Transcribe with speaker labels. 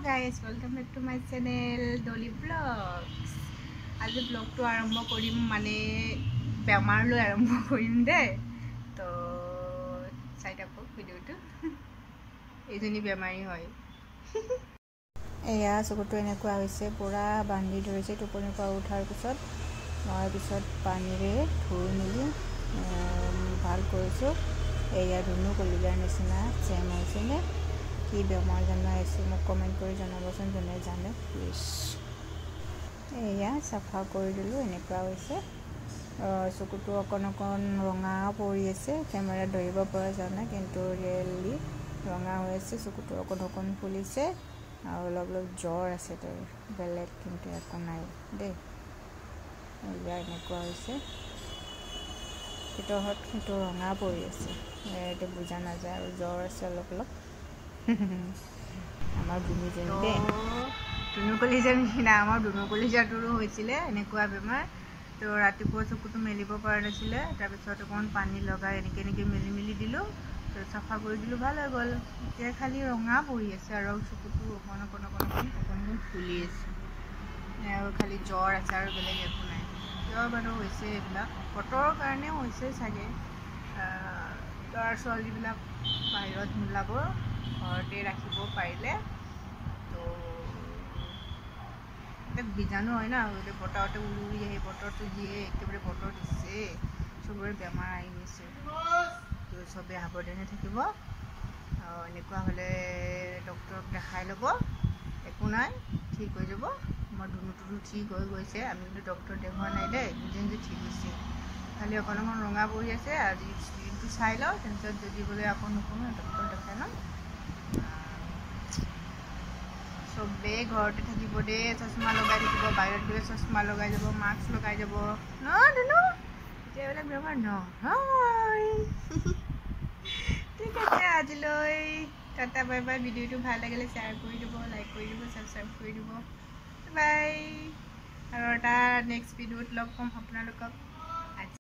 Speaker 1: guys, welcome back to my channel Dolly Vlogs. आज vlog to आरंभ करिम माने बेमार लो आरंभ करिम दे तो साइड अप भिडिओ तो एजनी बेमारी হয় एया सकतो এনেকুৱা হৈছে পুৰা বান্ধি ধৰিছে টোপনি পৰা উঠাৰ পিছত মই পিছত পানীৰে ধুই মিলি ভাল কৰিছো एया धुनु कलिजार निचिना सेम হৈছে নে কি বেমাৰ জানা আছে মোক কমেন্ট কৰি জনাবচোন জনে জানে প্লিজ এয়া সাফা কৰি দিলো এনেকুৱা হৈছে চকুটো অকন ৰঙা পৰি আছে ক্যামেৰা ধৰিব পৰা জানা কিন্তু ৰিয়েলি ৰঙা হৈ আছে চকুটো অকন ফুলিছে আৰু অলপ জ্বৰ আছে তো বেলেগ কিন্তু একো নাই দে এয়া এনেকুৱা হৈছে কিন্তু ৰঙা পৰি আছে এতে বুজা না যায় আৰু জ্বৰ আছে অলপ আমাৰ ধুনু যেন দে ধুনু কলিজাৰ নিচিনা আমাৰ ধুনু কলিজাৰটো হৈছিলে এনেকুৱা বেমাৰ তো ৰাতিপুৱা চকুটো মেলিব পৰা নাছিলে তাৰপিছত অকণ পানী লগাই এনেকে মেলি দিলো তো সাফা কৰি দিলো ভাল হৈ গ'ল এতিয়া খালি ৰঙা পৰি আছে আৰু চকুটো অকণ ফুলি আছে আৰু খালি জ্বৰ আছে আৰু বেলেগ একো নাই কিয় বাৰু হৈছে এইবিলাক বতৰৰ কাৰণে হৈছে চাগে ল'ৰা ছোৱালীবিলাক বাহিৰত নোলাব ঘৰতে ৰাখিব পাৰিলে তো এটা বীজাণু হয় না ওই বতাহতে উড়ি আহি বতৰটো দিয়ে একেবাৰে বতৰ দিছে চবৰে বেমাৰ আহি গৈছে তো চবে সাৱধানে থাকিব এনেকুৱা হ'লে ডক্টৰক দেখাই ল'ব একো নাই ঠিক হৈ যাব আমাৰ ধুনুটো ঠিক হৈ গৈছে আমি কিন্তু ডক্টৰ দেখুৱা নাই দেই নিজে ঠিক হৈছে খালি অকণ ৰঙা পৰি আছে আজি স্ক্ৰীনটো চাই লওঁ তাৰপিছত যদি বোলে আকৌ নকৰোঁ ডক্টৰ দেখাই ল'ম চবে ঘৰতে থাকিব দে চশমা লগাই থাকিব বাহিৰত গ'লে চশমা লগাই যাব মাস্ক লগাই যাব ন ধুনু এতিয়া এইবিলাক বেমাৰ নহয় ঠিক আছে আজিলৈ টাটা বাই বাই ভিডিঅ'টো ভাল লাগিলে শ্বেয়াৰ কৰি দিব লাইক কৰি দিব ছাবস্ক্ৰাইব কৰি দিব বাই আৰু এটা নেক্সট ভিডিঅ'ত লগ পাম আপোনালোকক